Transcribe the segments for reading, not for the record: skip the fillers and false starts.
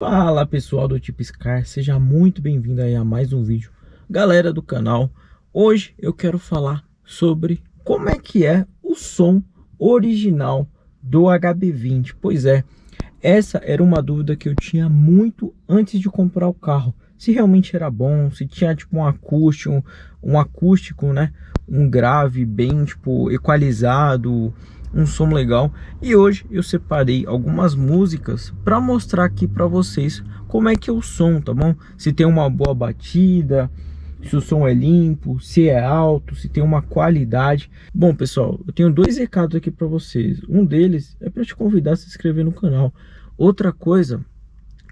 Fala pessoal do TipScar, seja muito bem-vindo aí a mais um vídeo. Galera do canal, hoje eu quero falar sobre como é que é o som original do HB20. Pois é, essa era uma dúvida que eu tinha muito antes de comprar o carro. Se realmente era bom, se tinha tipo um acústico, né? Um grave bem tipo equalizado, um som legal. E hoje eu separei algumas músicas para mostrar aqui para vocês como é que é o som, tá bom? Se tem uma boa batida, se o som é limpo, se é alto, se tem uma qualidade. Bom pessoal, eu tenho dois recados aqui para vocês. Um deles é para te convidar a se inscrever no canal. Outra coisa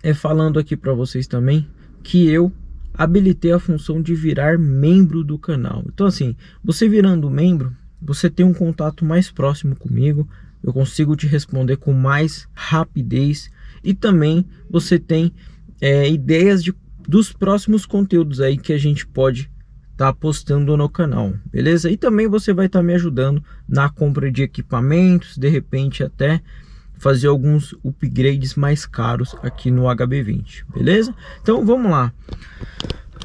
é falando aqui para vocês também que eu habilitei a função de virar membro do canal. Então assim, você virando membro, você tem um contato mais próximo comigo, eu consigo te responder com mais rapidez e também você tem ideias dos próximos conteúdos aí que a gente pode estar postando no canal, beleza? E também você vai estar me ajudando na compra de equipamentos, de repente até fazer alguns upgrades mais caros aqui no HB20, beleza? Então vamos lá.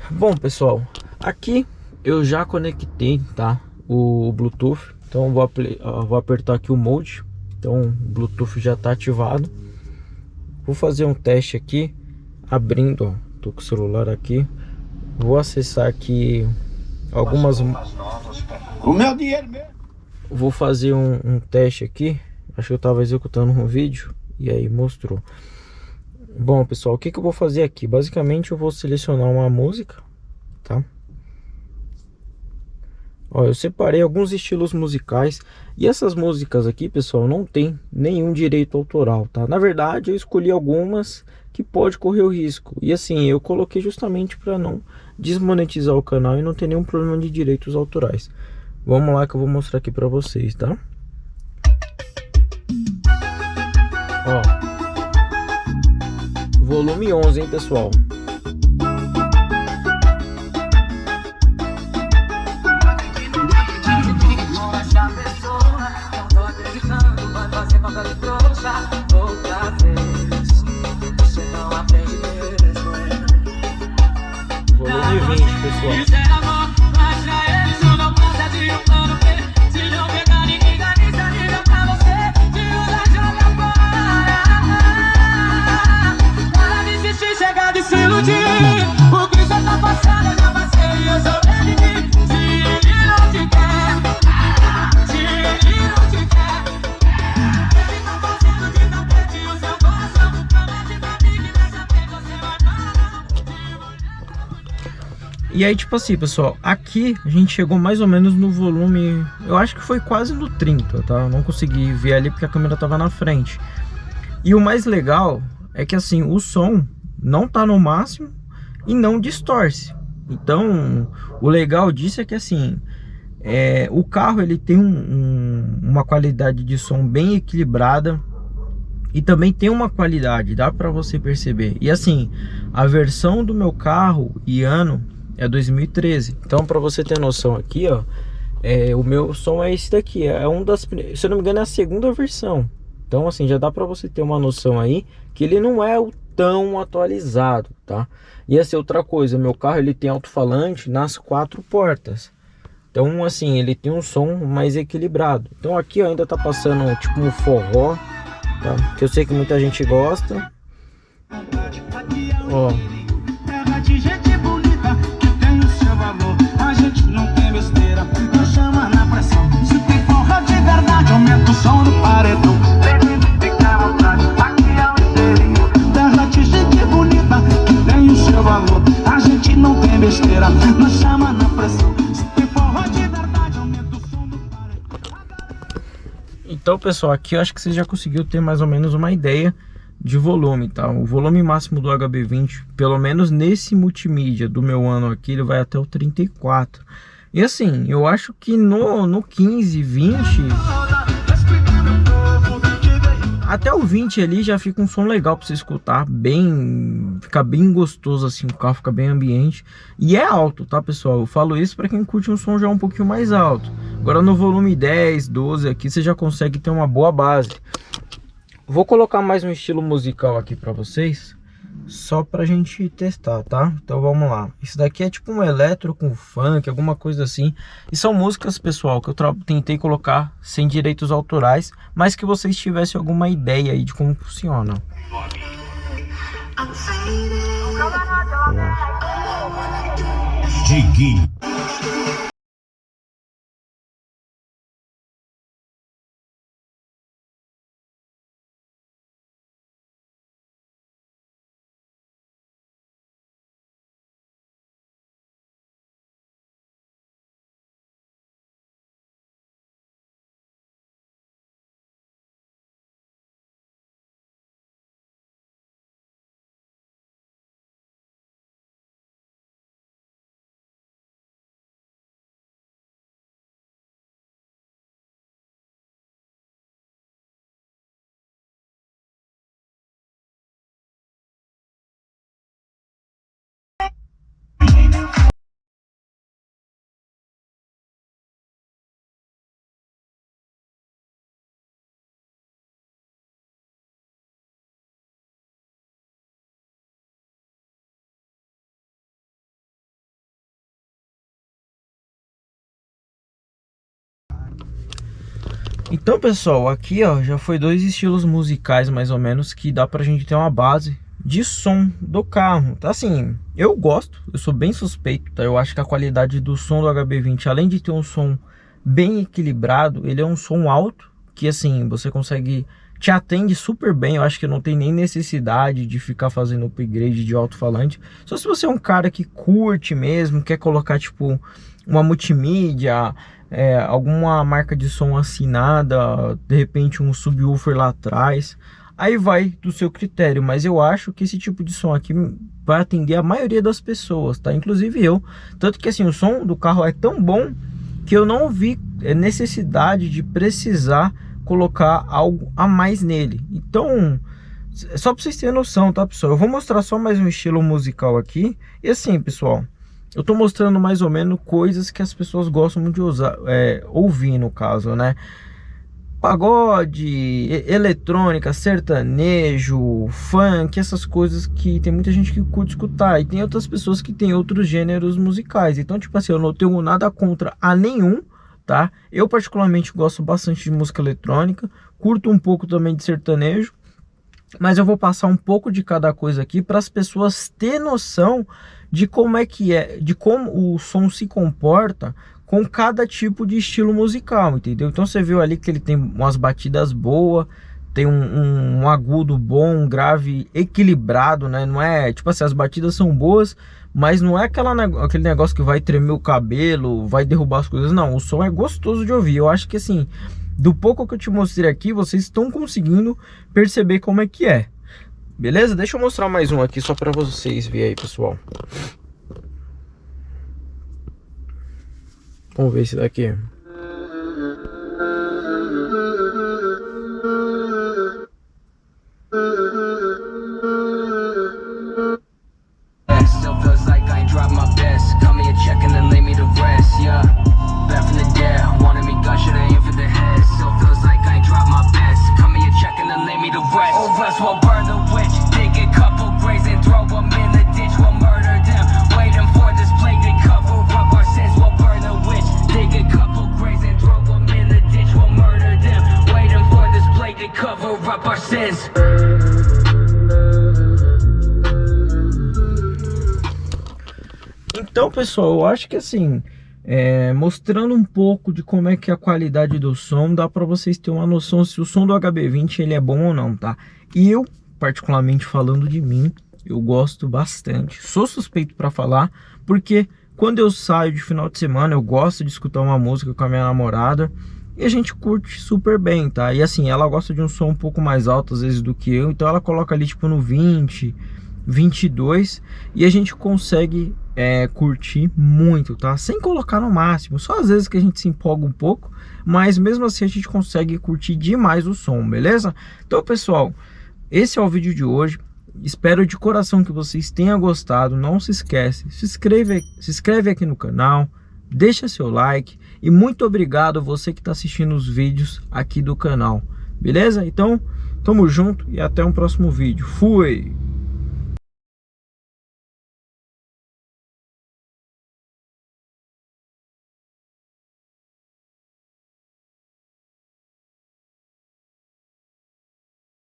Bom pessoal, aqui eu já conectei, tá, o Bluetooth. Então vou apertar aqui o mode. Então o Bluetooth já está ativado. Vou fazer um teste aqui abrindo, ó, tô com o celular aqui. Vou acessar aqui algumas. O meu dinheiro mesmo. Vou fazer um teste aqui. Acho que eu estava executando um vídeo e aí mostrou. Bom pessoal, o que eu vou fazer aqui? Basicamente eu vou selecionar uma música, tá? Ó, eu separei alguns estilos musicais e essas músicas aqui, pessoal, não tem nenhum direito autoral, tá? Na verdade, eu escolhi algumas que pode correr o risco. E assim, eu coloquei justamente para não desmonetizar o canal e não ter nenhum problema de direitos autorais. Vamos lá que eu vou mostrar aqui para vocês, tá? Ó, volume 11, hein, pessoal? Volume 20, pessoal. E aí tipo assim, pessoal, aqui a gente chegou mais ou menos no volume, eu acho que foi quase no 30, tá? Eu não consegui ver ali porque a câmera tava na frente. E o mais legal é que assim, o som não tá no máximo e não distorce. Então, o legal disso é que assim, o carro ele tem uma qualidade de som bem equilibrada e também tem uma qualidade, dá pra você perceber. E assim, a versão do meu carro e ano é 2013. Então, para você ter noção aqui, ó, o meu som é esse daqui. É um das, se eu não me engano, é a segunda versão. Então, assim, já dá para você ter uma noção aí que ele não é o tão atualizado, tá? E assim, outra coisa, meu carro ele tem alto-falante nas 4 portas. Então, assim, ele tem um som mais equilibrado. Então, aqui ó, ainda tá passando tipo um forró, tá? Que eu sei que muita gente gosta. Ó. Aumenta o som do paredão. Fica à vontade, aqui é o inteirinho. Derrete gente bonita que tem o seu valor. A gente não tem besteira, nos chama na pressão. Se tem forró de verdade, aumenta o som do paredão. Então pessoal, aqui eu acho que você já conseguiu ter mais ou menos uma ideia de volume, tá? O volume máximo do HB20, pelo menos nesse multimídia do meu ano aqui, ele vai até o 34. E assim, eu acho que no 15, 20... até o 20 ali já fica um som legal para você escutar, fica bem gostoso assim, o carro fica bem ambiente. E é alto, tá pessoal? Eu falo isso para quem curte um som já um pouquinho mais alto. Agora no volume 10, 12 aqui você já consegue ter uma boa base. Vou colocar mais um estilo musical aqui para vocês. só pra gente testar, tá? Então vamos lá. Isso daqui é tipo um eletro com funk, alguma coisa assim. E são músicas, pessoal, que eu tentei colocar sem direitos autorais, mas que vocês tivessem alguma ideia aí de como funciona. Diguinho. Então, pessoal, aqui ó, já foi 2 estilos musicais mais ou menos que dá pra gente ter uma base de som do carro. Tá, assim, eu gosto, eu sou bem suspeito, tá? Eu acho que a qualidade do som do HB20, além de ter um som bem equilibrado, ele é um som alto, que assim, você consegue, te atende super bem. Eu acho que não tem nem necessidade de ficar fazendo upgrade de alto-falante. Só se você é um cara que curte mesmo, quer colocar tipo uma multimídia, alguma marca de som assinada, de repente um subwoofer lá atrás, aí vai do seu critério. Mas eu acho que esse tipo de som aqui vai atender a maioria das pessoas, tá? Inclusive eu. Tanto que assim, o som do carro é tão bom que eu não vi necessidade de precisar colocar algo a mais nele. Então, só para vocês terem noção, tá, pessoal? Eu vou mostrar só mais um estilo musical aqui. E assim, pessoal, eu tô mostrando mais ou menos coisas que as pessoas gostam muito de usar, ouvir no caso, né? Pagode, eletrônica, sertanejo, funk, essas coisas que tem muita gente que curte escutar. E tem outras pessoas que tem outros gêneros musicais. Então, tipo assim, eu não tenho nada contra a nenhum, tá? Eu particularmente gosto bastante de música eletrônica, curto um pouco também de sertanejo. Mas eu vou passar um pouco de cada coisa aqui para as pessoas terem noção de como é que é, de como o som se comporta com cada tipo de estilo musical, entendeu? Então você viu ali que ele tem umas batidas boas, tem um agudo bom, um grave equilibrado, né? Não é, tipo assim, as batidas são boas, mas não é aquele negócio que vai tremer o cabelo, vai derrubar as coisas, não. O som é gostoso de ouvir. Eu acho que assim, do pouco que eu te mostrei aqui, vocês estão conseguindo perceber como é que é. Beleza? Deixa eu mostrar mais um aqui só para vocês verem aí, pessoal. Vamos ver esse daqui. Então, pessoal, eu acho que assim, mostrando um pouco de como é que é a qualidade do som, dá para vocês terem uma noção se o som do HB20 ele é bom ou não, tá? E eu, particularmente falando de mim, eu gosto bastante. Sou suspeito para falar, porque quando eu saio de final de semana, eu gosto de escutar uma música com a minha namorada e a gente curte super bem, tá? E assim, ela gosta de um som um pouco mais alto às vezes do que eu, então ela coloca ali tipo no 20, 22 e a gente consegue curtir muito, tá? Sem colocar no máximo, só às vezes que a gente se empolga um pouco, mas mesmo assim a gente consegue curtir demais o som, beleza? Então, pessoal, esse é o vídeo de hoje. Espero de coração que vocês tenham gostado. Não se esquece, se inscreve aqui no canal, deixa seu like e muito obrigado você que está assistindo os vídeos aqui do canal, beleza? Então, tamo junto e até um próximo vídeo. Fui!